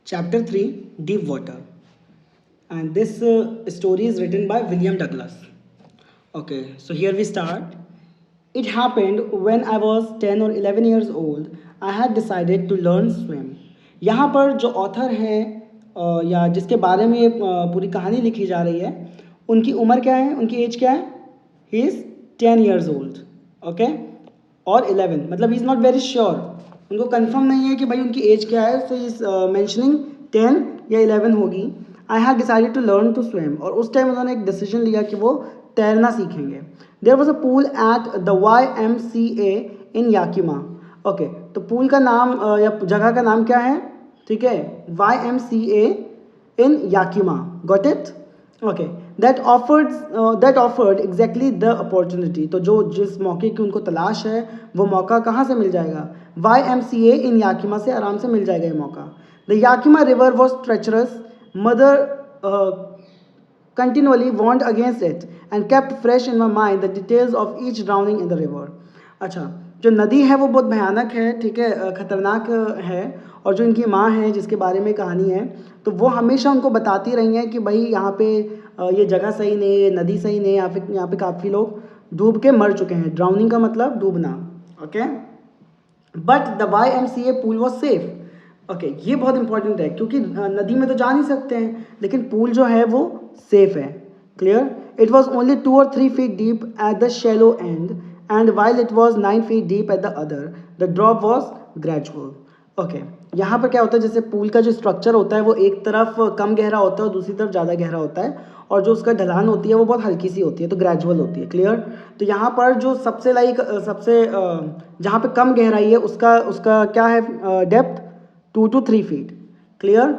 Chapter 3, Deep Water. And this story is written by William Douglas. Okay, so here we start. It happened when I was 10 or 11 years old. I had decided to learn swim. यहाँ पर जो author है या जिसके बारे में ये पूरी कहानी लिखी जा रही है, उनकी उम्र क्या है, उनकी एज क्या है? He is 10 years old. Okay, और 11, मतलब he is not very sure, उनको कंफर्म नहीं है कि भाई उनकी एज क्या है. सो इज मेंशनिंग 10 या 11 होगी. I had decided to learn to swim, और उस टाइम उन्होंने एक डिसीजन लिया कि वो तैरना सीखेंगे. There was a pool at the YMCA in Yakima. Okay, तो पूल का नाम या जगह का नाम क्या है? ठीक है, YMCA in Yakima. Got it? Okay, that offered exactly the opportunity. तो जो जिस मौके की उनको तलाश है वो मौका कहाँ से मिल जाएगा? YMCA इन याकिमा से आराम से मिल जाएगा ये मौका. The Yakima river was treacherous. Mother continually warned against it and kept fresh in my mind the details of each drowning in the river. अच्छा, जो नदी है वो बहुत भयानक है, ठीक है, ख़तरनाक है. और जो इनकी माँ है जिसके बारे में कहानी है, तो वो हमेशा उनको बताती रही हैं कि भाई यहाँ पे ये जगह सही नहीं है, ये नदी सही नहीं है, यहाँ पे काफ़ी लोग डूब के मर चुके हैं. ड्राउनिंग का मतलब डूबना. Okay, but the YMCA pool was safe. Okay, ये बहुत इंपॉर्टेंट है क्योंकि नदी में तो जा नहीं सकते हैं, लेकिन पूल जो है वो सेफ है. Clear? It was only 2 or 3 feet deep at the shallow and and while it was 9 feet deep at the other. The drop was gradual. Okay, यहाँ पर क्या होता है, जैसे पूल का जो स्ट्रक्चर होता है वो एक तरफ कम गहरा होता है और दूसरी तरफ ज़्यादा गहरा होता है, और जो उसका ढलान होती है वो बहुत हल्की सी होती है, तो ग्रेजुअल होती है. क्लियर? तो यहाँ पर जो सबसे जहाँ पे कम गहराई है उसका क्या है depth? 2 to 3 feet. Clear?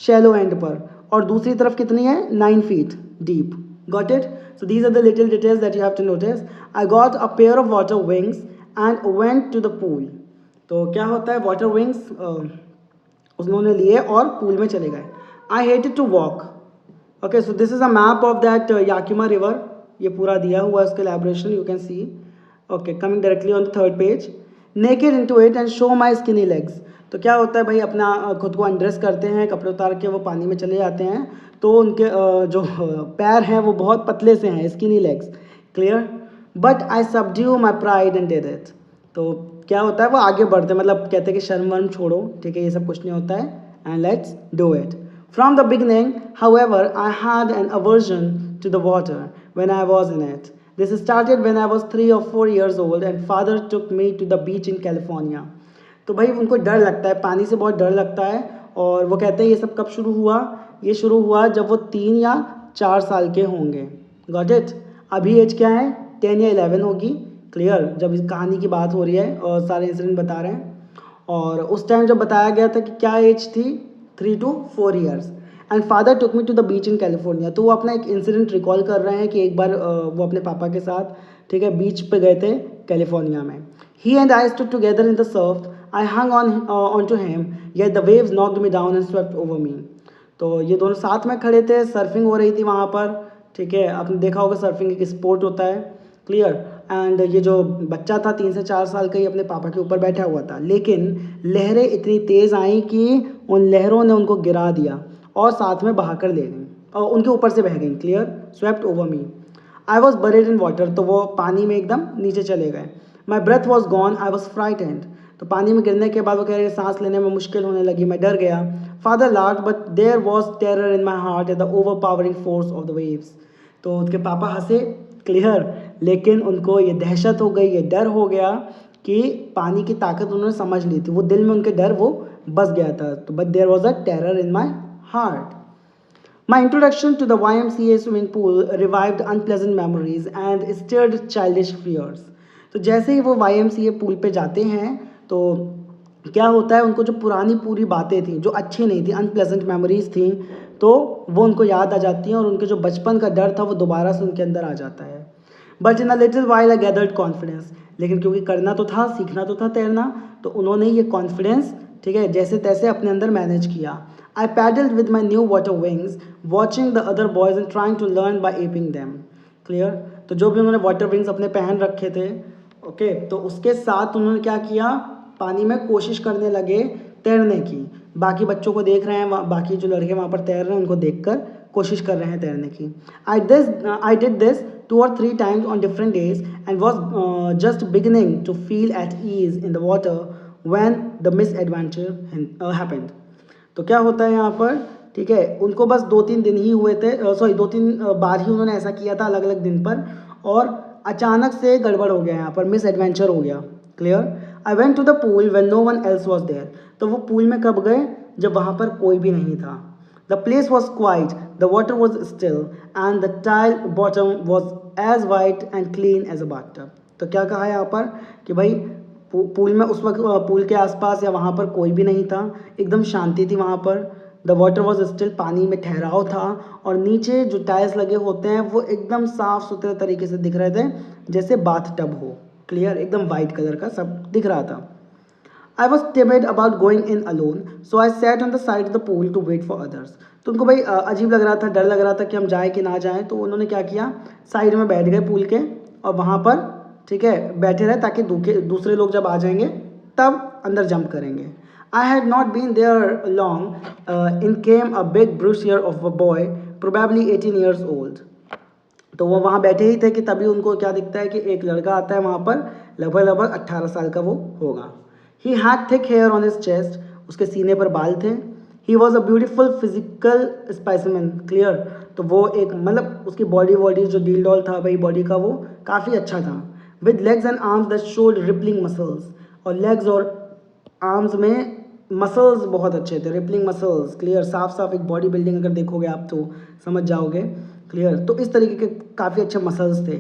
Shallow end पर. और दूसरी तरफ कितनी है? 9 feet deep. Got it? So these are the little details that you have to notice. I got a pair of water wings and went to the pool. तो क्या होता है, वाटर विंग्स उन्होंने लिए और पूल में चले गए. I hated to walk. Okay, so this is a map of that Yakima river. ये पूरा दिया हुआ है, उसका elaboration you can see. Okay, coming directly on the third page. Naked into it and show my skinny legs. तो क्या होता है भाई, अपना खुद को अनड्रेस करते हैं, कपड़े उतार के वो पानी में चले जाते हैं, तो उनके जो पैर हैं वो बहुत पतले से हैं, skinny legs. Clear? But I subdue my pride and did it. तो क्या होता है, वो आगे बढ़ते हैं, मतलब कहते हैं कि शर्म वर्म छोड़ो, ठीक है, ये सब कुछ नहीं होता है, and let's do it. From the beginning, however, I had an aversion to the water when I was in it. This started when I was 3 or 4 years old and father took me to the beach in California. तो भाई उनको डर लगता है, पानी से बहुत डर लगता है, और वो कहते हैं ये सब कब शुरू हुआ? ये शुरू हुआ जब वो 3 या 4 साल के होंगे. Got it? अभी एज क्या है? 10 या 11 होगी. क्लियर? जब इस कहानी की बात हो रही है और सारे इंसिडेंट बता रहे हैं, और उस टाइम जब बताया गया था कि क्या एज थी, 3 to 4 years. And father took me to the beach in California. तो वो अपना एक इंसिडेंट रिकॉल कर रहे हैं कि एक बार वो अपने पापा के साथ, ठीक है, बीच पे गए थे कैलिफोर्निया में. He and I stood together in the surf. I hung on to him yet the waves knocked me down and swept over me. तो ये दोनों साथ में खड़े थे, सर्फिंग हो रही थी वहाँ पर, ठीक है, आपने देखा होगा सर्फिंग एक स्पोर्ट होता है. क्लियर? एंड ये जो बच्चा था 3 से 4 साल का, ही अपने पापा के ऊपर बैठा हुआ था, लेकिन लहरें इतनी तेज़ आई कि उन लहरों ने उनको गिरा दिया और साथ में बहा कर ले गई और उनके ऊपर से बह गई. Clear? Swept over me. I was buried in water. तो वो पानी में एकदम नीचे चले गए. My breath was gone. I was frightened. तो पानी में गिरने के बाद वो कह रहे हैं सांस लेने में मुश्किल होने लगी, मैं डर गया. Father laughed but there was terror in my heart at the overpowering force of the waves. तो उनके पापा हंसे. क्लियर? लेकिन उनको ये दहशत हो गई, ये डर हो गया कि पानी की ताकत उन्होंने समझ ली थी, वो दिल में उनके डर वो बस गया था. तो but there was a terror in my heart. My introduction to the YMCA swimming pool revived unpleasant memories and stirred childish fears. तो जैसे ही वो YMCA पूल पे जाते हैं तो क्या होता है, उनको जो पुरानी पूरी बातें थी जो अच्छी नहीं थी, अनप्लेजेंट मेमोरीज थी, तो वो उनको याद आ जाती हैं और उनके जो बचपन का डर था वो दोबारा से उनके अंदर आ जाता है. But in a little while I gathered confidence. लेकिन क्योंकि करना तो था, सीखना तो था तैरना, तो उन्होंने ये कॉन्फिडेंस, ठीक है, जैसे तैसे अपने अंदर मैनेज किया. I paddled with my new water wings, watching the other boys and trying to learn by aping them. Clear? तो जो भी उन्होंने वाटर विंग्स अपने पहन रखे थे, ओके, तो उसके साथ उन्होंने क्या किया, पानी में कोशिश करने लगे तैरने की. बाकी बच्चों को देख रहे हैं, बाकी जो लड़के वहाँ पर तैर रहे हैं उनको देखकर कोशिश कर रहे हैं तैरने की. I did this 2 or 3 times on different days and was just beginning to feel at ease in the water when the misadventure happened. तो क्या होता है यहाँ पर, ठीक है, उनको बस 2-3 दिन ही हुए थे, 2-3 बार ही उन्होंने ऐसा किया था अलग अलग दिन पर, और अचानक से गड़बड़ हो गया यहाँ पर, मिस एडवेंचर हो गया. Clear. I went to the pool when no one else was there. तो वो पूल में कब गए, जब वहाँ पर कोई भी नहीं था. The place was quiet, the water was still and the tile bottom was as white and clean as a bathtub. तो क्या कहा है यहाँ पर कि भाई पूल में उस वक्त, पूल के आसपास या वहाँ पर कोई भी नहीं था, एकदम शांति थी वहाँ पर. द वाटर वॉज स्टिल, पानी में ठहराव था, और नीचे जो टाइल्स लगे होते हैं वो एकदम साफ़ सुथरे तरीके से दिख रहे थे, जैसे बाथ टब हो. क्लियर. एकदम वाइट कलर का सब दिख रहा था. I was timid about going in alone, so I sat on the side of the pool to wait for others. तो उनको भाई अजीब लग रहा था, डर लग रहा था कि हम जाएँ कि ना जाएँ, तो उन्होंने क्या किया, साइड में बैठ गए पूल के, और वहाँ पर, ठीक है, बैठे रहे ताकि दूसरे लोग जब आ जाएंगे तब अंदर जंप करेंगे. I had not been there long in came a big bruiser of a boy probably 18 years old. तो वो वहाँ बैठे ही थे कि तभी उनको क्या दिखता है कि एक लड़का आता है वहाँ पर, लगभग 18 साल का वो होगा. He had thick hair on his chest, उसके सीने पर बाल थे. He was a beautiful physical specimen. Clear. तो वो एक मतलब उसकी बॉडी जो डील डॉल था भाई बॉडी का, वो काफ़ी अच्छा था. With legs and arms that showed rippling muscles, और लेग्स और आर्म्स में मसल्स बहुत अच्छे थे, रिपलिंग मसल्स. क्लियर. साफ साफ एक बॉडी बिल्डिंग अगर देखोगे आप तो समझ जाओगे. क्लियर. तो इस तरीके के काफ़ी अच्छे मसल्स थे.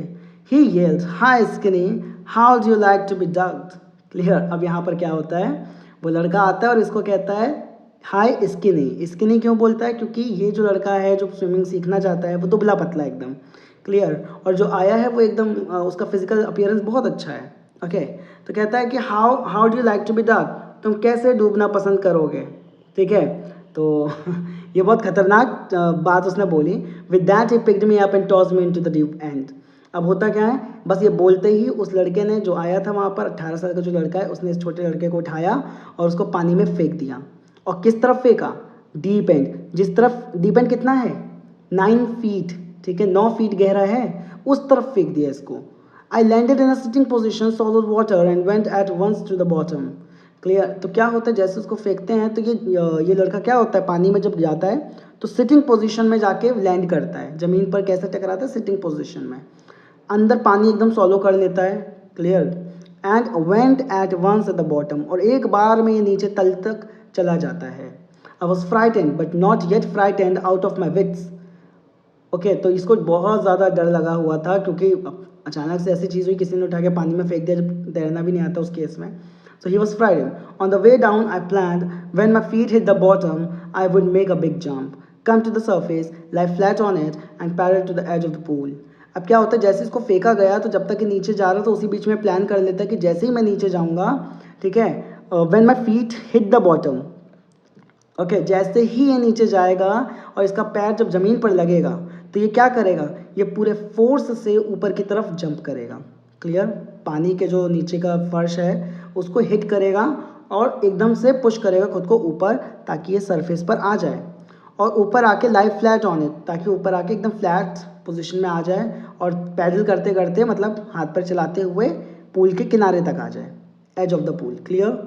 He yelled, hi skinny, how do you like to be ducked. Clear. अब यहाँ पर क्या होता है, वो लड़का आता है और इसको कहता है हाई स्किनी. स्किनी क्यों बोलता है, क्योंकि ये जो लड़का है जो स्विमिंग सीखना चाहता है वो दुबला पतला एकदम. क्लियर. और जो आया है वो एकदम उसका फिजिकल अपीयरेंस बहुत अच्छा है. ओके. तो कहता है कि how do you like to be ducked, तुम कैसे डूबना पसंद करोगे. ठीक है. तो ये बहुत खतरनाक बात उसने बोली. With that he picked me up and toss me into the deep and. अब होता क्या है, बस ये बोलते ही उस लड़के ने, जो आया था वहाँ पर 18 साल का जो लड़का है, उसने इस छोटे लड़के को उठाया और उसको पानी में फेंक दिया. और किस तरफ फेंका, डीप एंड. जिस तरफ डीप एंड कितना है, 9 फीट. ठीक है, 9 फीट गहरा है, उस तरफ फेंक दिया इसको. I landed in a sitting position, swallowed water and went at once to the bottom. Clear. तो क्या होता है, जैसे उसको फेंकते हैं तो ये लड़का क्या होता है, पानी में जब जाता है तो सिटिंग पोजीशन में जाके लैंड करता है. ज़मीन पर कैसे टकराता है, सिटिंग पोजीशन में. अंदर पानी एकदम सॉलो कर लेता है. Clear. And went at once at the bottom, और एक बार में ये नीचे तल तक चला जाता है. I was frightened but not yet frightened out of my wits. Okay. तो इसको बहुत ज़्यादा डर लगा हुआ था, क्योंकि अचानक से ऐसी चीज़ हुई, किसी ने उठा के पानी में फेंक दिया जब तैरना भी नहीं आता उस केस में. So he was frightened. On the way down, I planned when my feet hit the bottom, I would make a big jump, come to the surface, lie flat on it, and paddle to the edge of the pool. अब क्या होता है, जैसे इसको फेंका गया तो जब तक कि नीचे जा रहा था उसी बीच में प्लान कर लेता है कि जैसे ही मैं नीचे जाऊंगा, ठीक है, when my feet hit the bottom, okay, जैसे ही ये नीचे जाएगा और इसका पैर जब ज़मीन पर लगेगा तो ये क्या करेगा, ये पूरे फोर्स से ऊपर की तरफ जंप करेगा. क्लियर. पानी के जो नीचे का फर्श है उसको हिट करेगा और एकदम से पुश करेगा खुद को ऊपर, ताकि ये सरफेस पर आ जाए, और ऊपर आके लाई फ्लैट ऑन इट, ताकि ऊपर आके एकदम फ्लैट पोजीशन में आ जाए, और पैडल करते करते, मतलब हाथ पर चलाते हुए पूल के किनारे तक आ जाए, edge of the pool. Clear.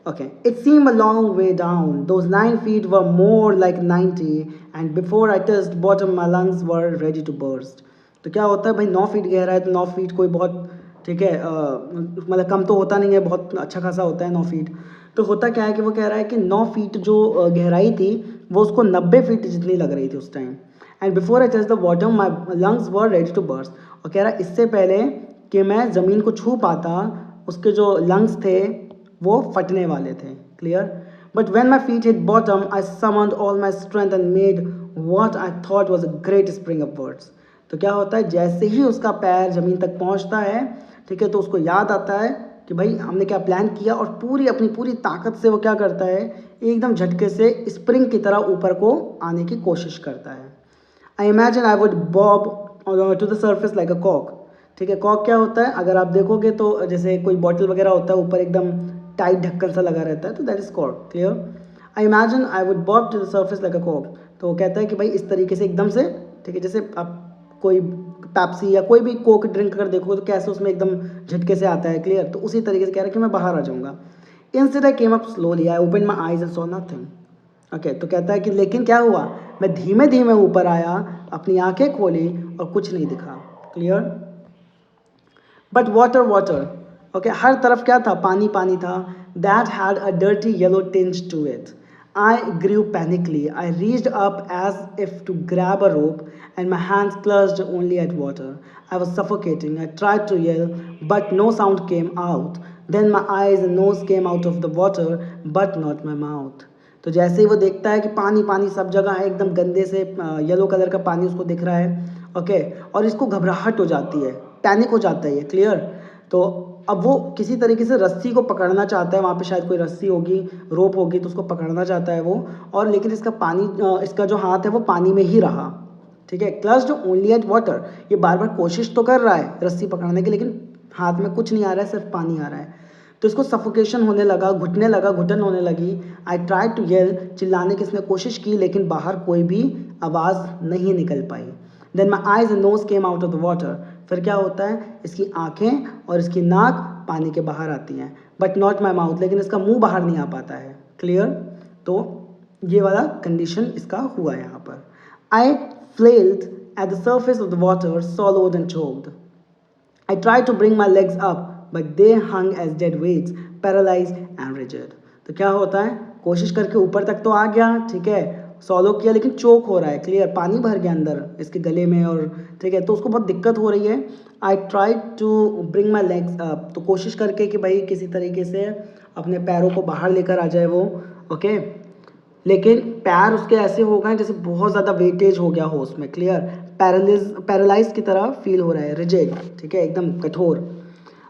Okay, it seemed a long way down. Those 9 feet were more like 90, and before I touched bottom, my lungs were ready to burst. तो क्या होता है भाई, 9 फीट गहरा है तो 9 फीट कोई बहुत, ठीक है, मतलब कम तो होता नहीं है, बहुत अच्छा खासा होता है 9 फीट. तो होता क्या है कि वो कह रहा है कि 9 फीट जो गहराई थी वो उसको 90 फीट जितनी लग रही थी उस time. And before I touch the bottom my lungs were ready to burst. और कह रहा है इससे पहले कि मैं ज़मीन को छू पाता, उसके जो लंग्स थे वो फटने वाले थे. Clear. But when my feet hit bottom I summoned all my strength and made what I thought was a great spring upwards. तो क्या होता है, जैसे ही उसका पैर ज़मीन तक पहुंचता है, ठीक है, तो उसको याद आता है कि भाई हमने क्या प्लान किया, और अपनी पूरी ताकत से वो क्या करता है, एकदम झटके से स्प्रिंग की तरह ऊपर को आने की कोशिश करता है. I imagine I would bob to the surface like a कॉक. ठीक है. कॉक क्या होता है, अगर आप देखोगे तो जैसे कोई बॉटल वगैरह होता है ऊपर एकदम टाइट ढक्कन सा लगा रहता है, तो that is Kock. Clear. I imagine I would bob to the surface like a Kock. तो वो कहता है कि भाई इस तरीके से एकदम से, ठीक है, जैसे आप कोई पेप्सी या कोई भी कोक ड्रिंक अगर देखो तो कैसे उसमें एकदम झटके से आता है, क्लियर। तो उसी तरीके से कह रहा है कि मैं बाहर आ जाऊँगा। Instead I came up slowly, I open my eyes and saw nothing. Okay, तो कहता है कि लेकिन क्या हुआ, मैं धीमे धीमे ऊपर आया, अपनी आंखें खोली और कुछ नहीं दिखा, clear. But water water, okay, हर तरफ क्या था, पानी पानी था। That had a dirty yellow tinge to it. I grew panically. I reached up as if to grab a rope, and my hands clutched only at water. I was suffocating. I tried to yell, but no sound came out. Then my eyes and nose came out of the water, but not my mouth. तो जैसे ही वो देखता है कि पानी पानी सब जगह है, एकदम गंदे से येलो कलर का पानी उसको दिख रहा है, ओके, और इसको घबराहट हो जाती है, पैनिक हो जाता है ये, क्लियर। तो अब वो किसी तरीके से रस्सी को पकड़ना चाहता है, वहाँ पे शायद कोई रस्सी होगी, रोप होगी, तो उसको पकड़ना चाहता है वो, और लेकिन इसका पानी इसका जो हाथ है वो पानी में ही रहा, ठीक है। क्लच्ड ओनली एट वाटर, ये बार बार कोशिश तो कर रहा है रस्सी पकड़ने की, लेकिन हाथ में कुछ नहीं आ रहा है, सिर्फ पानी आ रहा है। तो इसको सफोकेशन होने लगा, घुटने लगा, घुटन होने लगी। आई ट्राई टू येल, चिल्लाने की इसने कोशिश की, लेकिन बाहर कोई भी आवाज़ नहीं निकल पाई। Then my eyes and nose came out of the water, फिर क्या होता है, इसकी आंखें और इसकी नाक पानी के बाहर आती हैं, बट नॉट माई माउथ, लेकिन इसका मुंह बाहर नहीं आ पाता है, क्लियर। तो ये वाला कंडीशन इसका हुआ है यहाँ पर। I flailed at the surface of the water, swallowed and choked. I tried to bring my legs up, but they hung as dead weights, paralyzed and rigid. तो क्या होता है, कोशिश करके ऊपर तक तो आ गया, ठीक है, सॉलो किया, लेकिन चोक हो रहा है, क्लियर, पानी भर गया अंदर इसके गले में, और ठीक है, तो उसको बहुत दिक्कत हो रही है। I tried to bring my legs up, तो कोशिश करके कि भाई किसी तरीके से अपने पैरों को बाहर लेकर आ जाए वो, ओके, लेकिन पैर उसके ऐसे हो गए जैसे बहुत ज़्यादा वेटेज हो गया हो उसमें, क्लियर, पैरालाइज की तरह फील हो रहा है, रिजिड, ठीक है, एकदम कठोर।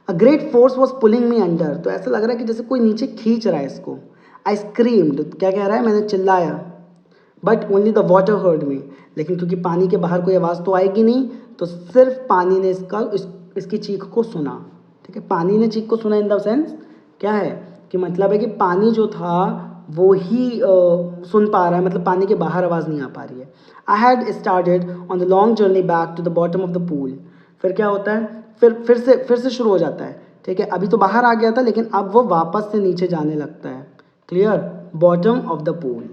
A great force was pulling me under, तो ऐसा लग रहा है कि जैसे कोई नीचे खींच रहा है इसको। आई स्क्रीम्ड, क्या कह रहा है, मैंने चिल्लाया, but only the water heard me, लेकिन क्योंकि पानी के बाहर कोई आवाज़ तो आएगी नहीं, तो सिर्फ पानी ने इसकी चीख को सुना, ठीक है, पानी ने चीख को सुना इन द सेंस क्या है कि मतलब है कि पानी जो था वो ही सुन पा रहा है, मतलब पानी के बाहर आवाज़ नहीं आ पा रही है। I had started on the long journey back to the bottom of the pool, फिर क्या होता है, फिर से शुरू हो जाता है, ठीक है, अभी तो बाहर आ गया था, लेकिन अब वो वापस से नीचे जाने लगता है, clear, bottom of the pool.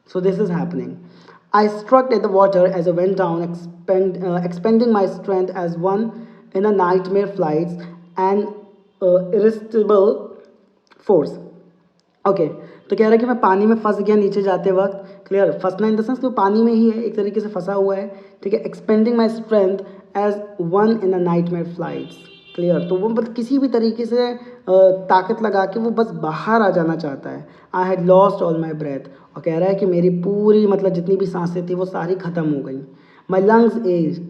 So this is happening. I struck at the water as I went down, expending my strength as one in a nightmare flights and irresistible force. Okay, तो कह रहा है कि मैं पानी में फंस गया नीचे जाते वक्त, क्लियर, फंसना इन द सेंस कि वो पानी में ही है, एक तरीके से फंसा हुआ है, ठीक है। Expending my strength as one in a nightmare flights, clear, तो वो मतलब किसी भी तरीके से ताकत लगा के वो बस बाहर आ जाना चाहता है। I had lost all my breath, और कह रहा है कि मेरी पूरी मतलब जितनी भी सांसें थी वो सारी ख़त्म हो गई। माई लंग्स एज,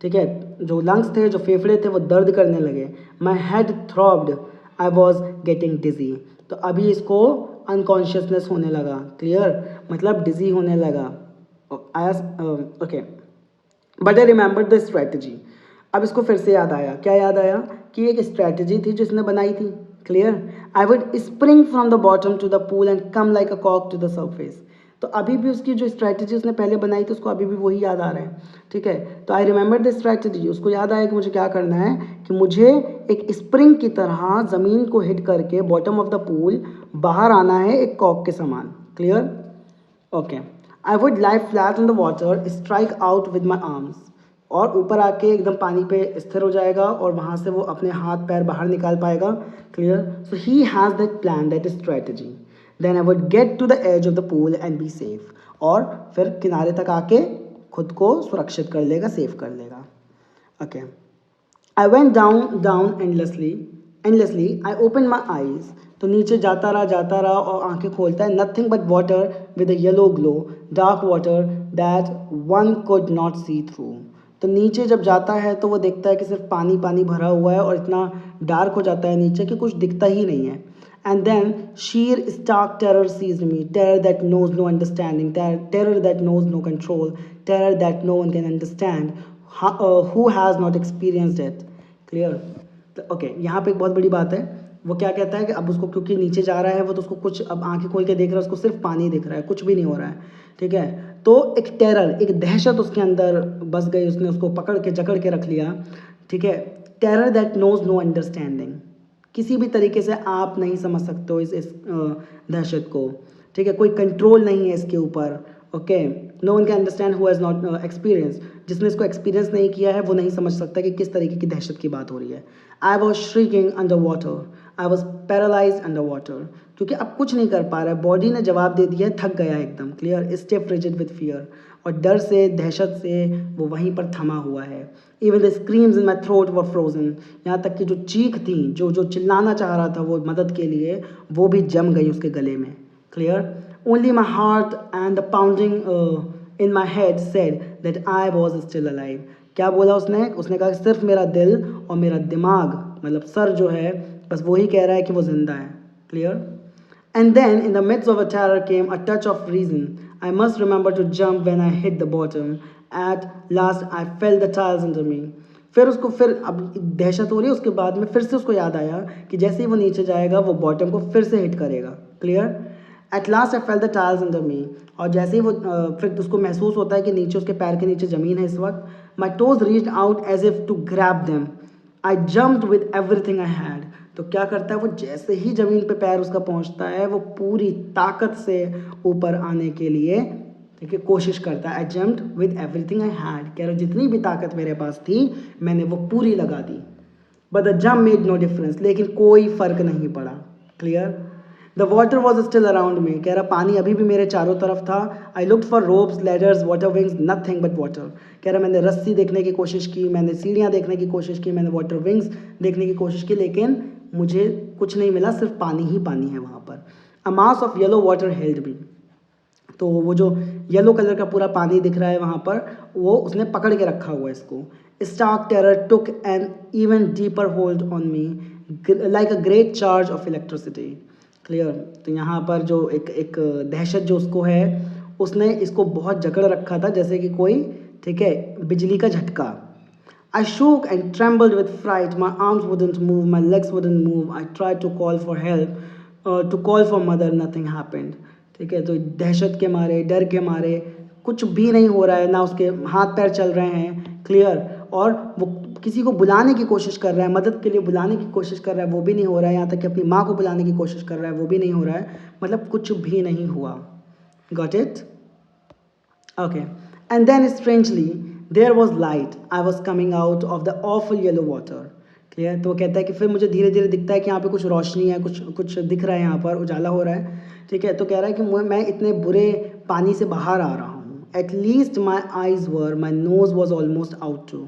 ठीक है, जो लंग्स थे, जो फेफड़े थे, वो दर्द करने लगे। My head throbbed, I was getting dizzy, तो अभी इसको अनकॉन्शियसनेस होने लगा, क्लियर, मतलब डिजी होने लगा। Okay, but I remember the strategy, अब इसको फिर से याद आया, क्या याद आया कि एक स्ट्रैटेजी थी जो इसने बनाई थी, clear. I would spring from the bottom to the pool and come like a कॉक टू द सर्फेस, तो अभी भी उसकी जो स्ट्रैटेजी उसने पहले बनाई थी उसको अभी भी वही याद आ रहा है, ठीक है। तो आई रिमेंबर द स्ट्रैटेजी, उसको याद आया कि मुझे क्या करना है, कि मुझे एक स्प्रिंग की तरह ज़मीन को हिट करके बॉटम ऑफ द पूल बाहर आना है, एक कॉक के समान, clear. Okay, I would lie flat on the water, strike out with my arms, और ऊपर आके एकदम पानी पे स्थिर हो जाएगा और वहाँ से वो अपने हाथ पैर बाहर निकाल पाएगा, clear. So he has that plan, that strategy. Then I would get to the edge of the pool and be safe, और फिर किनारे तक आके खुद को सुरक्षित कर लेगा, सेफ कर लेगा। Okay, I went down endlessly, I open my eyes, तो नीचे जाता रहा और आंखें खोलता है। Nothing but water with a yellow glow, dark water that one could not see through, तो नीचे जब जाता है तो वो देखता है कि सिर्फ पानी पानी भरा हुआ है और इतना डार्क हो जाता है नीचे कि कुछ दिखता ही नहीं है। And then sheer stark terror seized me, terror that knows no understanding, terror that knows no control, terror that no one can understand who has not experienced it, clear. Okay, यहाँ पे एक बहुत बड़ी बात है वो क्या कहता है कि अब उसको क्योंकि नीचे जा रहा है वो, तो उसको कुछ अब आंखें खोल के देख रहा है, उसको सिर्फ पानी दिख रहा है, कुछ भी नहीं हो रहा है, ठीक है। तो एक टेरर, एक दहशत उसके अंदर बस गई, उसने उसको पकड़ के जकड़ के रख लिया, ठीक है। Terror that knows no understanding, किसी भी तरीके से आप नहीं समझ सकते हो इस दहशत को, ठीक है। कोई कंट्रोल नहीं है इसके ऊपर, okay. No one can understand who has not experience, जिसने इसको एक्सपीरियंस नहीं किया है वो नहीं समझ सकता कि किस तरीके की दहशत की बात हो रही है। I was shrieking under water, I was paralyse under water, क्योंकि अब कुछ नहीं कर पा रहा है, बॉडी ने जवाब दे दिया है, थक गया है एकदम, clear, stay frigid with fear, और डर से, दहशत से वो वहीं पर थमा हुआ है। Even the screams in my throat were frozen, यहाँ तक कि जो चीख थी, जो जो चिल्लाना चाह रहा था वो मदद के लिए, वो भी जम गई उसके गले में, clear. Only my heart and the pounding in my head said that I was still alive. क्या बोला उसने? उसने कहा कि सिर्फ मेरा दिल और मेरा दिमाग, मतलब सर जो है, बस वही कह रहा है कि वो जिंदा है, clear. And then, in the midst of a terror, came a touch of reason. I must remember to jump when I hit the bottom. At last, I felt the tiles under me. फिर अब दहशत हो रही है, उसके बाद में फिर से उसको याद आया कि जैसे ही वो नीचे जाएगा वो बॉटम को फिर से हिट करेगा, clear. At last I felt the tiles under मी, और जैसे ही वो फिर उसको महसूस होता है कि नीचे उसके पैर के नीचे ज़मीन है इस वक्त। My toes reached out as if to grab them. I jumped with everything I had. तो क्या करता है वो, जैसे ही ज़मीन पे पैर उसका पहुंचता है वो पूरी ताकत से ऊपर आने के लिए, ठीक है, कोशिश करता है। आई jumped with everything I had, कह रहा जितनी भी ताकत मेरे पास थी मैंने वो पूरी लगा दी। But the jump made no difference, लेकिन कोई फ़र्क नहीं पड़ा, clear. The water was still around me, कह रहा पानी अभी भी मेरे चारों तरफ था। I looked for ropes, ladders, water wings, nothing but water, कह रहा मैंने रस्सी देखने की कोशिश की, मैंने सीढ़ियाँ देखने की कोशिश की, मैंने वाटर विंग्स देखने की कोशिश की, लेकिन मुझे कुछ नहीं मिला, सिर्फ पानी ही पानी है वहाँ पर। A mass of yellow water held me, तो वो जो येलो कलर का पूरा पानी दिख रहा है वहाँ पर, वो उसने पकड़ के रखा हुआ है इसको। Stark terror took an even deeper hold on me like a great charge of electricity, clear. तो यहाँ पर जो एक दहशत जो उसको है, उसने इसको बहुत जकड़ रखा था जैसे कि कोई, ठीक है, बिजली का झटका। I shook and trembled with fright. My arms wouldn't move, my legs wouldn't move. I tried to call for help, to call for mother. Nothing happened. ठीक है, तो दहशत के मारे, डर के मारे कुछ भी नहीं हो रहा है, ना उसके हाथ पैर चल रहे हैं, क्लियर। और वो किसी को बुलाने की कोशिश कर रहा है, मदद के लिए बुलाने की कोशिश कर रहा है, वो भी नहीं हो रहा है। यहाँ तक कि अपनी माँ को बुलाने की कोशिश कर रहा है, वो भी नहीं हो रहा है। मतलब कुछ भी नहीं हुआ। Got it? Okay. And then strangely, there was light. I was coming out of the awful yellow water. Clear. तो वो कहता है कि फिर मुझे धीरे धीरे दिखता है कि यहाँ पे कुछ रोशनी है, कुछ कुछ दिख रहा है, यहाँ पर उजाला हो रहा है, ठीक है। तो कह रहा है कि मैं इतने बुरे पानी से बाहर आ रहा हूँ। At least my eyes were, my nose was almost out too,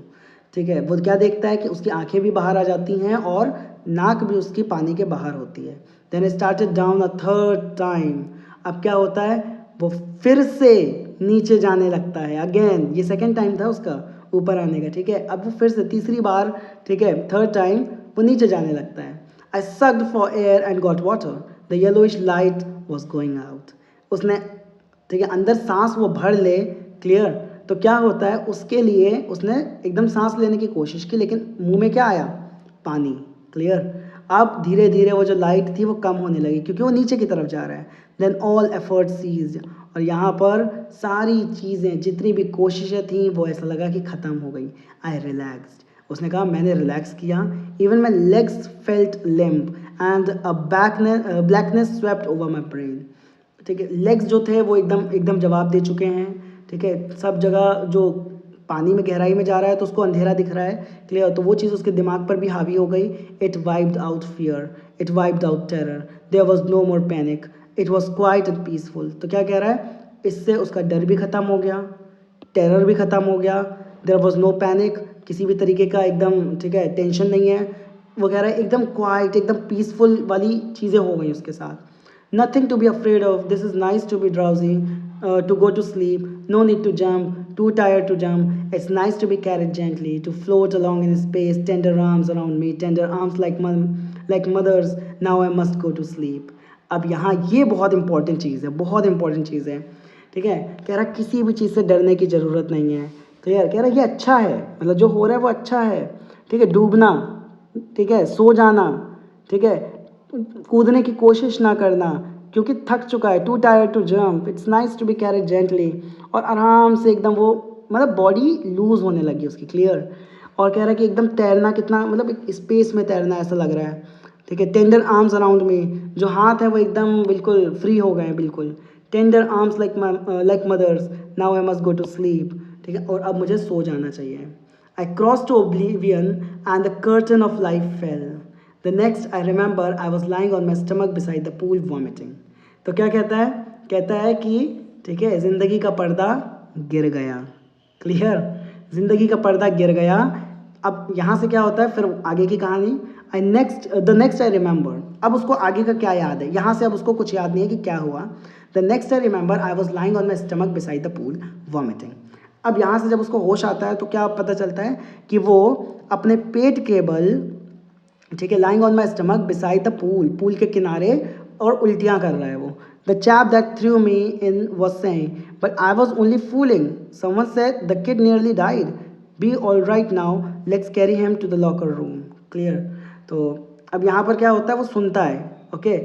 ठीक है। वो क्या देखता है कि उसकी आंखें भी बाहर आ जाती हैं और नाक भी उसकी पानी के बाहर होती है। Then started down a third time. अब क्या होता है, वो फिर से नीचे जाने लगता है। अगेन, ये सेकेंड टाइम था उसका ऊपर आने का, ठीक है। अब वो फिर से तीसरी बार, ठीक है, थर्ड टाइम वो नीचे जाने लगता है। I sucked for air and got water, the yellowish light was going out. उसने, ठीक है, अंदर सांस वो भर ले, क्लियर। तो क्या होता है, उसके लिए उसने एकदम सांस लेने की कोशिश की, लेकिन मुंह में क्या आया, पानी, क्लियर। अब धीरे धीरे वो जो लाइट थी वो कम होने लगी क्योंकि वो नीचे की तरफ जा रहा है। देन ऑल एफर्ट सीज्ड, और यहाँ पर सारी चीज़ें, जितनी भी कोशिशें थी, वो ऐसा लगा कि ख़त्म हो गई। आई रिलैक्सड, उसने कहा मैंने रिलैक्स किया। Even my legs felt limp and a blackness swept over my brain, ठीक है। लेग्स जो थे वो एकदम जवाब दे चुके हैं, ठीक है। सब जगह जो पानी में गहराई में जा रहा है तो उसको अंधेरा दिख रहा है, क्लियर। तो वो चीज़ उसके दिमाग पर भी हावी हो गई। It wiped out fear, it wiped out terror, there was no more panic, it was quiet and peaceful. तो क्या कह रहा है, इससे उसका डर भी ख़त्म हो गया, टेरर भी ख़त्म हो गया, देयर वॉज नो पैनिक, किसी भी तरीके का एकदम, ठीक है, टेंशन नहीं है। वो कह रहा है एकदम क्वाइट, एकदम पीसफुल वाली चीज़ें हो गई उसके साथ। Nothing to be afraid of. This is nice to be drowsy, to go to sleep. No need to jump. Too tired to jump. It's nice to be carried gently, to float along in space. Tender arms around me. Tender arms like mothers. Now I must go to sleep. अब यहाँ ये बहुत important चीज़ है, बहुत important चीज़ है, ठीक है। कह रहा किसी भी चीज़ से डरने की ज़रूरत नहीं है, क्लियर। कह रहा ये अच्छा है, मतलब जो हो रहा है वो अच्छा है, ठीक है। डूबना, ठीक है, सो जाना, ठीक है, कूदने की कोशिश ना करना क्योंकि थक चुका है, too tired to jump, it's nice to be carried gently. और आराम से एकदम वो मतलब बॉडी लूज होने लगी उसकी, क्लियर। और कह रहा है कि एकदम तैरना कितना मतलब एक स्पेस में तैरना ऐसा लग रहा है, ठीक है। टेंडर आर्म्स अराउंड में, जो हाथ है वो एकदम बिल्कुल फ्री हो गए हैं, बिल्कुल। Tender arms like mothers, now I must go to sleep, ठीक है, और अब मुझे सो जाना चाहिए। I cross to oblivion and the curtain of life fell. The next I remember I was lying on my stomach beside the pool vomiting. तो क्या कहता है, कहता है कि ठीक है, ज़िंदगी का पर्दा गिर गया, क्लियर, ज़िंदगी का पर्दा गिर गया। अब यहाँ से क्या होता है, फिर आगे की कहानी, द नेक्स्ट आई रिमेंबर, अब उसको आगे का क्या याद है, यहाँ से अब उसको कुछ याद नहीं है कि क्या हुआ। The next I remember I was lying on my stomach beside the pool vomiting. अब यहाँ से जब उसको होश आता है तो क्या पता चलता है कि वो अपने पेट के बल, ठीक है, lying on my stomach beside the pool, pool के किनारे, और उल्टियाँ कर रहा है वो। The chap that threw me in was saying but I was only fooling, someone said the kid nearly died, be all right now, let's carry him to the locker room, clear. तो अब यहाँ पर क्या होता है, वो सुनता है, ओके,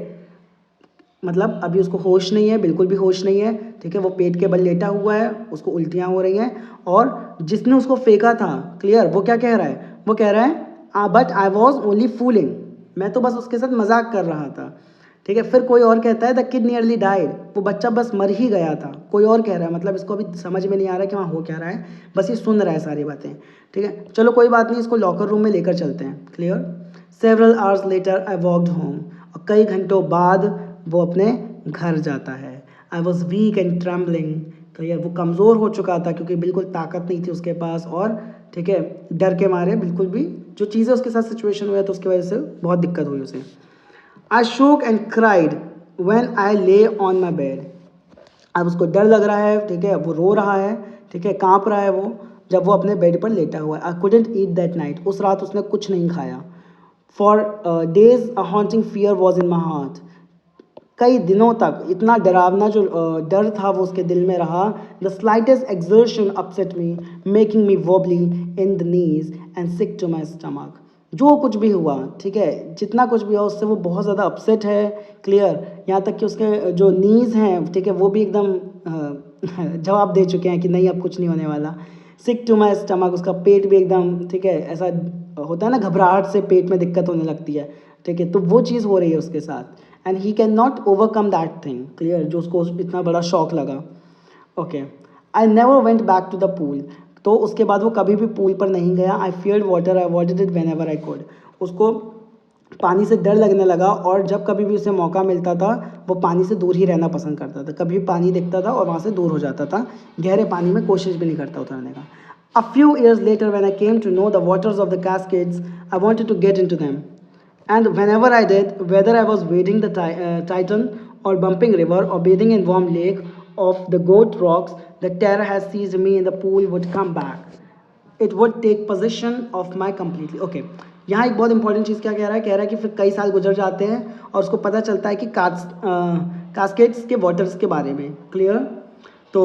मतलब अभी उसको होश नहीं है, बिल्कुल भी होश नहीं है, ठीक है, वो पेट के बल लेटा हुआ है, उसको उल्टियाँ हो रही हैं, और जिसने उसको फेंका था, क्लियर, वो क्या कह रहा है, वो कह रहा है but I was only fooling, मैं तो बस उसके साथ मजाक कर रहा था, ठीक है। फिर कोई और कहता है द किड नियरली डाइड, वो बच्चा बस मर ही गया था, कोई और कह रहा है, मतलब इसको अभी समझ में नहीं आ रहा है कि वहाँ हो क्या रहा है, बस ये सुन रहा है सारी बातें, ठीक है। चलो कोई बात नहीं, इसको लॉकर रूम में लेकर चलते हैं, clear. Several hours later I walked home, और कई घंटों बाद वो अपने घर जाता है। I was weak and trembling, clear, वो कमज़ोर हो चुका था क्योंकि बिल्कुल ताकत नहीं थी उसके पास, और ठीक है, डर के मारे बिल्कुल भी जो चीज़ें उसके साथ सिचुएशन हुआ तो उसकी वजह से बहुत दिक्कत हुई उसे। आई शोक एंड क्राइड व्हेन आई ले ऑन माई बेड, अब उसको डर लग रहा है, ठीक है, वो रो रहा है, ठीक है, काँप रहा है वो, जब वो अपने बेड पर लेटा हुआ है। I couldn't eat that night, उस रात उसने कुछ नहीं खाया। For days a haunting fear was in my heart, कई दिनों तक इतना डरावना जो डर था वो उसके दिल में रहा। The slightest exertion upset me, making me wobbly in the knees and sick to my stomach, जो कुछ भी हुआ, ठीक है, जितना कुछ भी हुआ उससे वो बहुत ज़्यादा अपसेट है, क्लियर। यहाँ तक कि उसके जो नीज़ हैं, ठीक है, वो भी एकदम जवाब दे चुके हैं कि नहीं अब कुछ नहीं होने वाला। सिक टू माई स्टमक, उसका पेट भी एकदम, ठीक है, ऐसा होता है ना, घबराहट से पेट में दिक्कत होने लगती है, ठीक है, तो वो चीज़ हो रही है उसके साथ। And he can not overcome that thing, clear, जो उसको इतना बड़ा शॉक लगा। Okay, I never went back to the pool, तो उसके बाद वो कभी भी पूल पर नहीं गया। I feared water, I avoided it whenever I could, उसको पानी से डर लगने लगा, और जब कभी भी उसे मौका मिलता था वो पानी से दूर ही रहना पसंद करता था, कभी भी पानी दिखता था और वहाँ से दूर हो जाता था, गहरे पानी में कोशिश भी नहीं करता उतरने का। A few years later, when I came to know the waters of the Cascades, I wanted to get into them. And whenever I did, whether I was wading the Titan or bumping river or bathing in warm lake of the goat rocks, the terror has seized me in the pool would come back. It would take possession of my completely. Okay, यहाँ एक बहुत important चीज़ क्या कह रहा है, कह रहा है कि फिर कई साल गुजर जाते हैं और उसको पता चलता है कि कास्केड्स के वाटर्स के बारे में, क्लियर। तो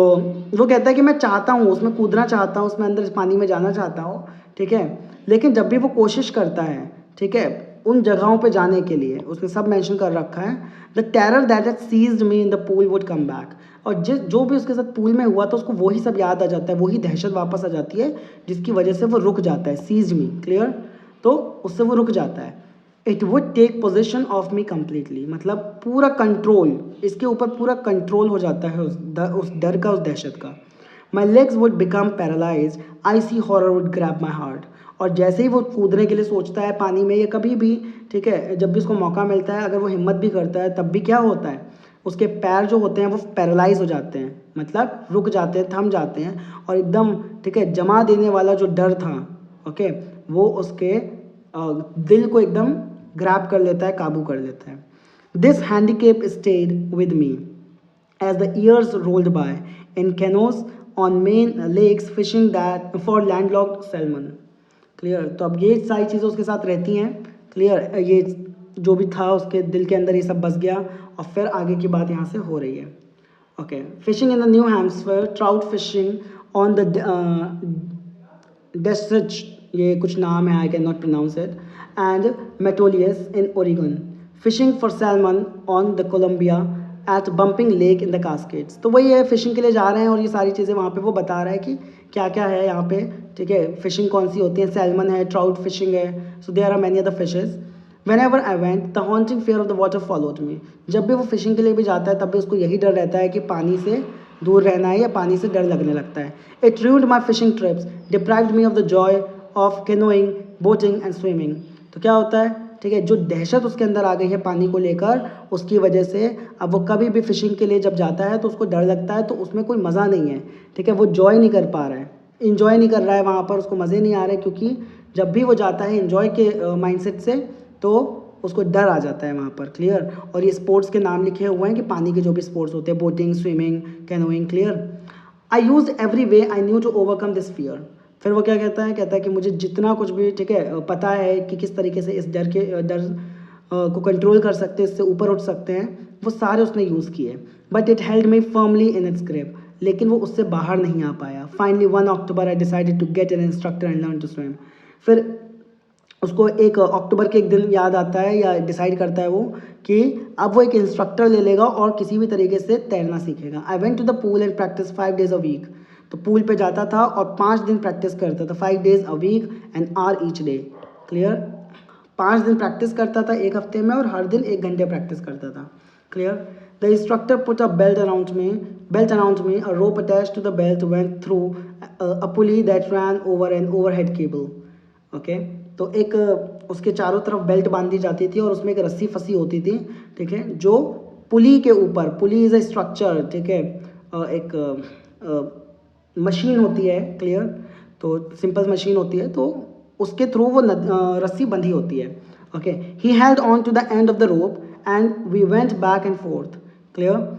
वो कहता है कि मैं चाहता हूँ उसमें कूदना चाहता हूँ, उसमें अंदर पानी में जाना चाहता हूँ, ठीक है, लेकिन जब भी वो कोशिश करता है, ठीक है, उन जगहों पे जाने के लिए उसने सब मेंशन कर रखा है, the terror that had seized me in the pool would come back, और जो भी उसके साथ पूल में हुआ तो उसको वही सब याद आ जाता है, वही दहशत वापस आ जाती है जिसकी वजह से वो रुक जाता है, सीज मी, क्लियर, तो उससे वो रुक जाता है। It would take possession of me completely, मतलब पूरा कंट्रोल, इसके ऊपर पूरा कंट्रोल हो जाता है उस डर का, उस दहशत का। My legs would become paralyse, icy horror would grab my heart, और जैसे ही वो कूदने के लिए सोचता है पानी में या कभी भी, ठीक है, जब भी उसको मौका मिलता है, अगर वो हिम्मत भी करता है तब भी क्या होता है, उसके पैर जो होते हैं वो पैरालाइज हो जाते हैं, मतलब रुक जाते हैं, थम जाते हैं, और एकदम, ठीक है, जमा देने वाला जो डर था, ओके, वो उसके दिल को एकदम ग्रैब कर लेता है, काबू कर लेता है। This handicap stayed with me as the years rolled by in canoes on main lakes fishing that for landlocked salmon. Clear, तो अब ये सारी चीज़ें उसके साथ रहती हैं, क्लियर, ये जो भी था उसके दिल के अंदर ये सब बस गया, और फिर आगे की बात यहाँ से हो रही है। Okay, fishing in the New Hampshire, trout fishing on the Deschutes, ये कुछ नाम है, I can not pronounce it, and Metolius in Oregon, fishing for salmon on the Columbia at Bumping Lake in the Cascades. तो वही है, fishing के लिए जा रहे हैं और ये सारी चीज़ें वहाँ पे वो बता रहा है कि क्या क्या है यहाँ पे, ठीक है। फिशिंग कौन सी होती है, सैल्मन है, ट्राउट फिशिंग है, so there are many other fishes. Whenever I went, the haunting fear of the water followed me. जब भी वो फिशिंग के लिए भी जाता है तब भी उसको यही डर रहता है कि पानी से दूर रहना है या पानी से डर लगने लगता है। It ruined my fishing trips, deprived me of the joy of canoeing, boating and swimming. तो क्या होता है, ठीक है, जो दहशत उसके अंदर आ गई है पानी को लेकर, उसकी वजह से अब वो कभी भी फिशिंग के लिए जब जाता है तो उसको डर लगता है, तो उसमें कोई मज़ा नहीं है, ठीक है, वो जॉय नहीं कर पा रहा है, इन्जॉय नहीं कर रहा है वहाँ पर, उसको मज़े नहीं आ रहे, क्योंकि जब भी वो जाता है इन्जॉय के माइंडसेट से तो उसको डर आ जाता है वहाँ पर। क्लियर। और ये स्पोर्ट्स के नाम लिखे हुए हैं कि पानी के जो भी स्पोर्ट्स होते हैं, boating, swimming, canoeing. Clear. I use every way I knew to overcome this fear. फिर वो क्या कहता है कि मुझे जितना कुछ भी, ठीक है, पता है कि किस तरीके से इस डर को कंट्रोल कर सकते हैं, इससे ऊपर उठ सकते हैं, वो सारे उसने यूज़ किए। But it held me firmly in its grip, लेकिन वो उससे बाहर नहीं आ पाया। Finally 1 October I decided to get an instructor and learn to swim. फिर उसको 1 अक्टूबर के एक दिन याद आता है या डिसाइड करता है वो कि अब वो एक इंस्ट्रक्टर ले लेगा और किसी भी तरीके से तैरना सीखेगा। I went to the pool and practice 5 days a week. तो पूल पे जाता था और 5 दिन प्रैक्टिस करता था, 5 days a week and hour each day. Clear. 5 दिन प्रैक्टिस करता था एक हफ्ते में और हर दिन 1 घंटे प्रैक्टिस करता था। Clear. The instructor put a belt around me, a rope attached to the belt went through a pulley that ran over an overhead cable. Okay. तो एक उसके चारों तरफ बेल्ट बांधी जाती थी और उसमें एक रस्सी फंसी होती थी, ठीक है, जो पुली के ऊपर, पुली इज़ अ स्ट्रक्चर, ठीक है, एक मशीन होती है। क्लियर। तो सिंपल मशीन होती है, तो उसके थ्रू वो रस्सी बंधी होती है। Okay. He held on to the end of the rope and we went back and forth. Clear.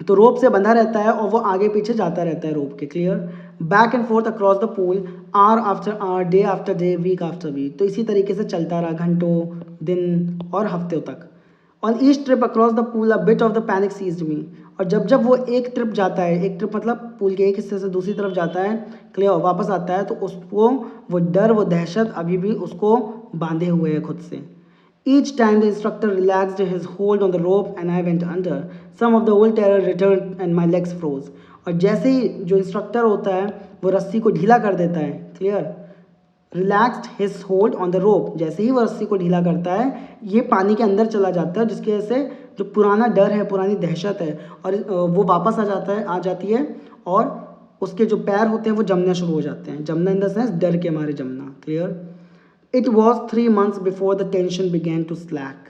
तो रोप से बंधा रहता है और वो आगे पीछे जाता रहता है रोप के। Clear. Back and forth across the pool, hour after hour, day after day, week after week. तो इसी तरीके से चलता रहा घंटों, दिन और हफ्तों तक। On each trip across the pool a bit of the panic seized me. और जब जब वो एक ट्रिप जाता है, एक ट्रिप मतलब पूल के एक हिस्से से दूसरी तरफ जाता है, क्लियर, वापस आता है, तो उसको वो डर, वो दहशत अभी भी उसको बांधे हुए है खुद से। Each time the instructor relaxed his hold on the rope and I went under, some of the old terror returned and my legs froze. और जैसे ही जो इंस्ट्रक्टर होता है वो रस्सी को ढीला कर देता है, clear, relaxed his hold on the rope, जैसे ही वो रस्सी को ढीला करता है ये पानी के अंदर चला जाता है, जिसकी वजह से जो पुराना डर है, पुरानी दहशत है, और वो वापस आ जाती है और उसके जो पैर होते हैं वो जमना शुरू हो जाते हैं। जमना इन द सेंस डर के मारे जमना। Clear. It was 3 months before the tension began to slack.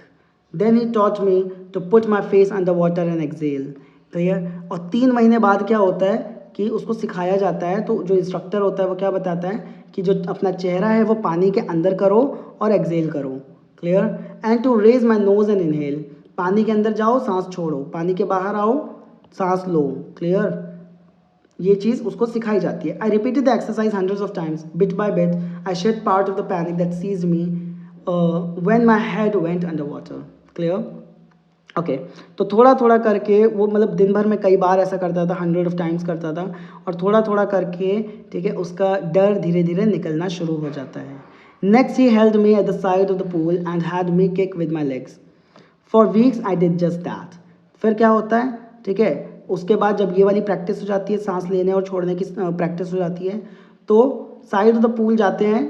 Then he taught me to put my face under water and exhale. Clear? और 3 महीने बाद क्या होता है कि उसको सिखाया जाता है, तो जो इंस्ट्रक्टर होता है वो क्या बताता है कि जो अपना चेहरा है वो पानी के अंदर करो और एक्सेल करो। Clear. And to raise my nose and inhale, पानी के अंदर जाओ, सांस छोड़ो, पानी के बाहर आओ, सांस लो। क्लियर। ये चीज़ उसको सिखाई जाती है। I repeated the exercise hundreds of times, bit by bit I shed part of the panic that seized me when my head went under water. Clear. Okay. तो थोड़ा थोड़ा करके वो, मतलब दिन भर में कई बार ऐसा करता था, 100 ऑफ टाइम्स करता था, और थोड़ा थोड़ा करके, ठीक है, उसका डर धीरे धीरे निकलना शुरू हो जाता है। Next he held me at the side of the pool and had me kick with my legs. For weeks I did just that. फिर क्या होता है, ठीक है, उसके बाद जब ये वाली प्रैक्टिस हो जाती है, सांस लेने और छोड़ने की प्रैक्टिस हो जाती है, तो साइड ऑफ द पूल जाते हैं,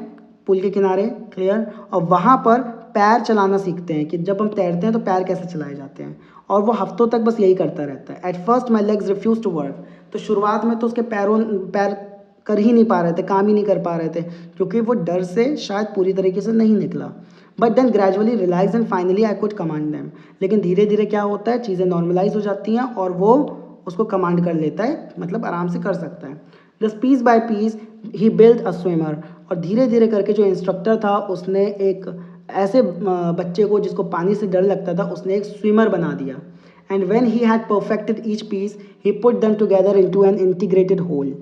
पूल के किनारे। क्लियर। और वहाँ पर पैर चलाना सीखते हैं कि जब हम तैरते हैं तो पैर कैसे चलाए जाते हैं, और वो हफ्तों तक बस यही करता रहता है। At first my legs refuse to work. तो शुरुआत में तो उसके पैर कर ही नहीं पा रहे थे, काम ही नहीं कर पा रहे थे, क्योंकि वो डर से शायद पूरी तरीके से नहीं निकला। But then gradually realise and finally I could command them. लेकिन धीरे धीरे क्या होता है, चीज़ें नॉर्मलाइज हो जाती हैं और वो उसको कमांड कर लेता है, मतलब आराम से कर सकता है। Just piece by piece he build a swimmer. और धीरे धीरे करके जो इंस्ट्रक्टर था उसने एक ऐसे बच्चे को जिसको पानी से डर लगता था, उसने एक स्विमर बना दिया। And when he had perfected each piece he put them together into an integrated whole.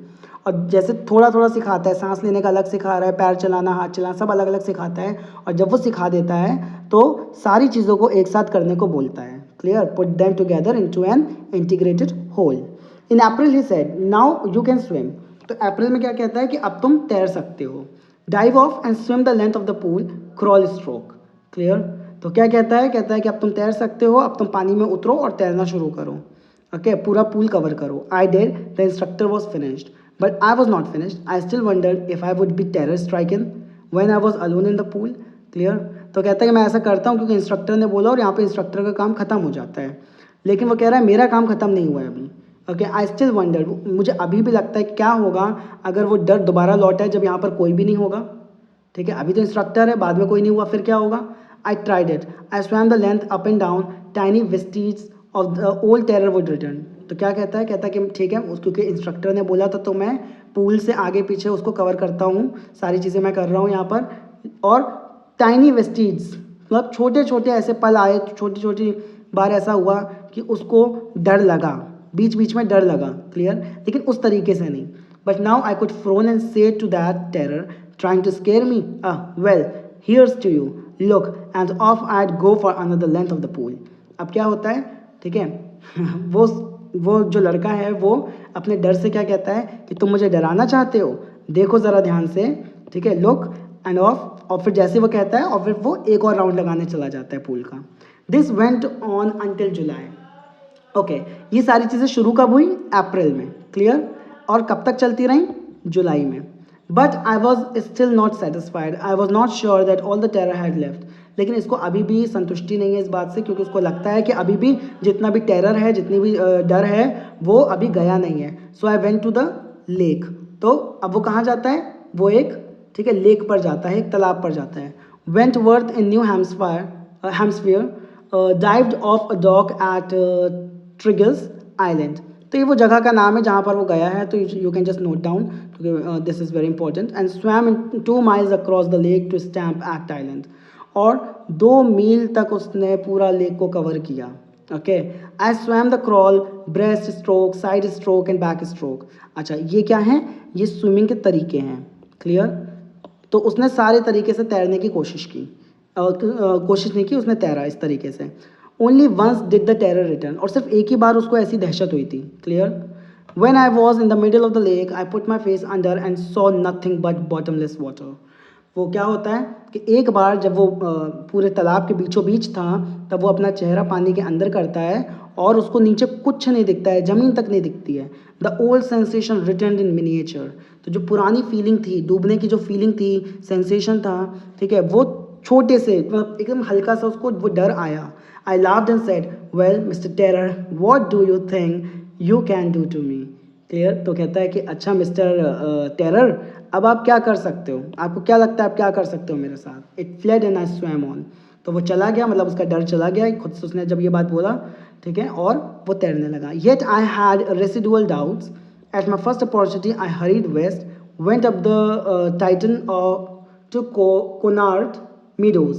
और जैसे थोड़ा थोड़ा सिखाता है, सांस लेने का अलग सिखा रहा है, पैर चलाना, हाथ चलाना, सब अलग अलग सिखाता है, और जब वो सिखा देता है तो सारी चीज़ों को एक साथ करने को बोलता है। Clear. Put them together into an integrated whole. In April he said now you can swim. तो अप्रैल में क्या कहता है कि अब तुम तैर सकते हो। Dive of and swim the length of the pool, crawl stroke. Clear. तो क्या कहता है कि अब तुम तैर सकते हो, अब तुम पानी में उतरो और तैरना शुरू करो। ओके, पूरा पूल कवर करो। I did, the instructor was finished but I was not finished. I still wondered if I would be terror stricken when I was alone in the pool. Clear. तो कहता है कि मैं ऐसा करता हूँ क्योंकि इंस्ट्रक्टर ने बोला और यहाँ पे इंस्ट्रक्टर का काम खत्म हो जाता है, लेकिन वो कह रहा है मेरा काम खत्म नहीं हुआ है अभी। ओके, आई स्टिल वंडर, मुझे अभी भी लगता है क्या होगा अगर वो डर दोबारा लौटा है जब यहाँ पर कोई भी नहीं होगा। ठीक है, अभी तो इंस्ट्रक्टर है, बाद में कोई नहीं हुआ, फिर क्या होगा। I tried it, I swum the length up and down, tiny Vestige of the old terror would return. तो क्या कहता है कि ठीक है, क्योंकि इंस्ट्रक्टर ने बोला था तो मैं पूल से आगे पीछे उसको कवर करता हूँ, सारी चीज़ें मैं कर रहा हूँ यहाँ पर। और टाइनी वेस्टीज मतलब छोटे छोटे ऐसे पल आए, छोटी छोटी बार ऐसा हुआ कि उसको डर लगा, बीच बीच में डर लगा। क्लियर, लेकिन उस तरीके से नहीं। But now I could frown and say to that terror trying to scare me, well here's to you, look, and off I go for another length of the pool. अब क्या होता है, ठीक है वो जो लड़का है वो अपने डर से क्या कहता है कि तुम मुझे डराना चाहते हो, देखो ज़रा ध्यान से, ठीक है, लुक एंड ऑफ। और फिर जैसे वो कहता है और फिर वो एक और राउंड लगाने चला जाता है पूल का। This went on until July. Okay, ये सारी चीज़ें शुरू कब हुई, अप्रैल में। क्लियर, और कब तक चलती रहीं, जुलाई में। But I was still not satisfied, I was not sure that all the terror had left. लेकिन इसको अभी भी संतुष्टि नहीं है इस बात से, क्योंकि उसको लगता है कि अभी भी जितना भी टेरर है, जितनी भी डर है, वो अभी गया नहीं है। So I went to the lake. तो अब वो कहाँ जाता है, वो एक, ठीक है, लेक पर जाता है, एक तालाब पर जाता है। Wentworth in New Hampshire dived off a dock at Triggles Island. तो ये वो जगह का नाम है जहाँ पर वो गया है, तो you can just note down क्योंकि this is very important. And swam in 2 miles across the lake to Stamp Act Island. और 2 मील तक उसने पूरा लेक को कवर किया। Okay, I swum the crawl, breast stroke, side stroke and back stroke. अच्छा, ये क्या है, ये स्विमिंग के तरीके हैं। क्लियर, तो उसने सारे तरीके से तैरने की कोशिश की, कोशिश नहीं की, उसने तैरा इस तरीके से। Only once did the terror return, और सिर्फ एक ही बार उसको ऐसी दहशत हुई थी। Clear, when I was in the middle of the lake I put my face under and saw nothing but bottomless water. वो क्या होता है कि एक बार जब वो पूरे तालाब के बीचों बीच था, तब वो अपना चेहरा पानी के अंदर करता है और उसको नीचे कुछ नहीं दिखता है, ज़मीन तक नहीं दिखती है। The old sensation return in miniature. तो जो पुरानी फीलिंग थी, डूबने की जो फीलिंग थी, सेंसेशन था, ठीक है, वो छोटे से मतलब एकदम हल्का सा उसको वो डर आया। I laughed and said, well Mister Terror, what do you think you can do to me. Clear, तो कहता है कि अच्छा मिस्टर टेरर, अब आप क्या कर सकते हो, आपको क्या लगता है आप क्या कर सकते हो मेरे साथ। It fled and I swum on. तो वो चला गया, मतलब उसका डर चला गया खुद से, उसने जब ये बात बोला, ठीक है, और वो तैरने लगा। Yet I had residual doubts, at my first opportunity I hurried west, went up the Tieton to Conrad Meadows.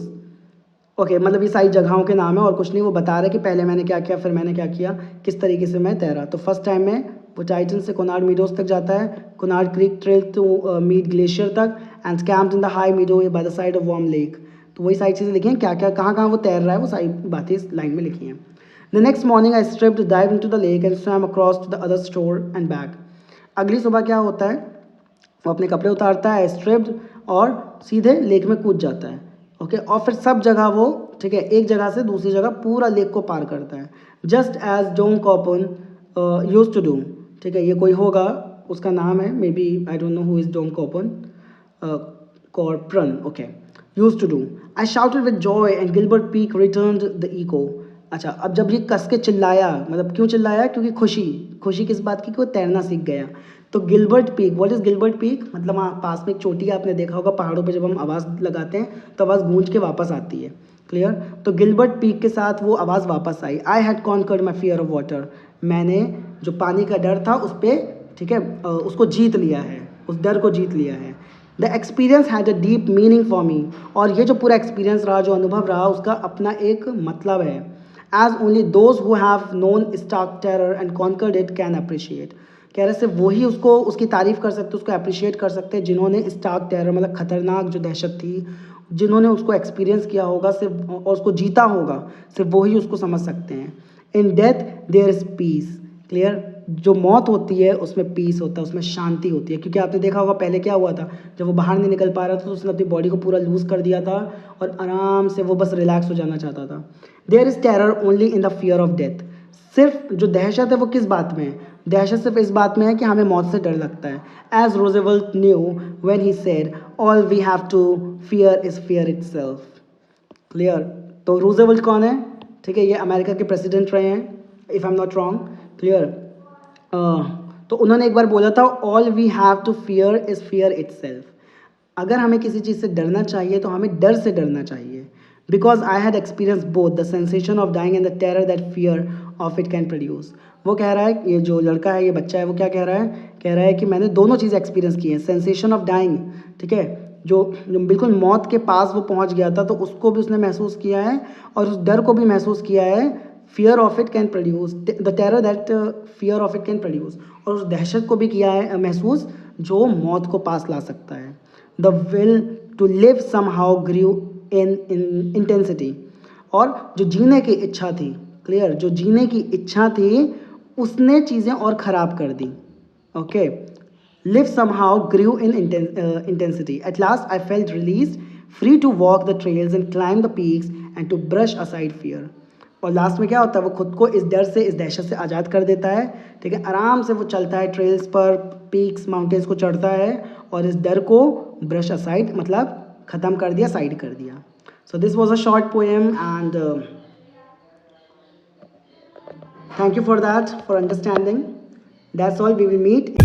Okay, मतलब ये सारी जगहों के नाम है और कुछ नहीं, वो बता रहा है कि पहले मैंने क्या किया, फिर मैंने क्या किया, किस तरीके से मैं तैरा। तो फर्स्ट टाइम में वो टाइटन से कोनार्ड मीडोज तक जाता है, Conrad Creek trail to Mead Glacier तक, and camped in the high meadow by the side of Warm Lake. तो वही सारी चीज़ें लिखी हैं, क्या क्या कहाँ कहाँ वो तैर रहा है, वो सारी बातें इस लाइन में लिखी हैं। The next morning I stripped, dive into the lake and swam across to the other shore and back. अगली सुबह क्या होता है, वो अपने कपड़े उतारता है, स्ट्रिप्ड, और सीधे लेक में कूद जाता है। ओके, और फिर सब जगह वो, ठीक है, एक जगह से दूसरी जगह पूरा लेक को पार करता है, just as John Corpin used to do. ठीक है, ये कोई होगा, उसका नाम है, maybe I don't know who is John Corpin, okay, used to do. I shouted with joy and Gilbert Peak returned the echo. अच्छा, अब जब ये कस के चिल्लाया, मतलब क्यों चिल्लाया, क्योंकि खुशी किस बात की, कि वो तैरना सीख गया। तो Gilbert peak, what is Gilbert peak, मतलब वहाँ पास में एक चोटी है, आपने देखा होगा पहाड़ों पे जब हम आवाज़ लगाते हैं तो आवाज़ गूंज के वापस आती है। क्लियर, तो गिलबर्ट पीक के साथ वो आवाज़ वापस आई। I had conquered my fear of water, मैंने जो पानी का डर था उस पर, ठीक है, उसको जीत लिया है, उस डर को जीत लिया है। The experience had a deep meaning for me, और ये जो पूरा एक्सपीरियंस रहा, जो अनुभव रहा, उसका अपना एक मतलब है। As only those who have known stark terror and conquered it can appreciate. कह रहे सिर्फ वही उसको, उसकी तारीफ़ कर सकते, उसको अप्रिशिएट कर सकते हैं जिन्होंने स्टार्क टेरर, मतलब खतरनाक जो दहशत थी, जिन्होंने उसको एक्सपीरियंस किया होगा सिर्फ, और उसको जीता होगा, सिर्फ वही उसको समझ सकते हैं। In death there is peace. Clear, जो मौत होती है उसमें पीस होता है, उसमें शांति होती है। क्योंकि आपने देखा होगा पहले क्या हुआ था, जब वो बाहर नहीं निकल पा रहा था तो उसने अपनी बॉडी को पूरा लूज़ कर दिया था और आराम से वो बस रिलैक्स हो जाना चाहता था। There is terror only in the fear of death. सिर्फ जो दहशत है वो किस बात में है? दहशत सिर्फ इस बात में है कि हमें मौत से डर लगता है। As Roosevelt knew when he said all we have to fear is fear itself. Clear? तो रूजवेल्ट कौन है? ठीक है, ये अमेरिका के प्रेसिडेंट रहे हैं, if I am not wrong. Clear? तो उन्होंने एक बार बोला था all we have to fear is fear itself. अगर हमें किसी चीज़ से डरना चाहिए तो हमें डर से डरना चाहिए। Because I had experience both the sensation of dying and the terror that fear of it can produce. वो कह रहा है, ये जो लड़का है, ये बच्चा है, वो क्या कह रहा है? कह रहा है कि मैंने दोनों चीज़ें एक्सपीरियंस की हैं। सेंसेशन ऑफ डाइंग, ठीक है, जो बिल्कुल मौत के पास वो पहुंच गया था तो उसको भी उसने महसूस किया है, और उस डर को भी महसूस किया है। Fear of it can produce the terror that fear of it can produce, और उस दहशत को भी किया है महसूस जो मौत को पास ला सकता है। The will to live somehow grew in intensity, और जो जीने की इच्छा थी, क्लियर, जो जीने की इच्छा थी उसने चीज़ें और ख़राब कर दी। Okay, live somehow grew in intensity. At last, I felt released, free to walk the trails and climb the peaks and to brush aside fear. और लास्ट में क्या होता है? वो खुद को इस डर से, इस दहशत से आज़ाद कर देता है। ठीक है, आराम से वो चलता है, ट्रेल्स पर, पीक्स, माउंटेन्स को चढ़ता है और इस डर को ब्रश असाइड मतलब ख़त्म कर दिया, साइड कर दिया। So this was a short poem and thank you for that, for understanding. That's all. We will meet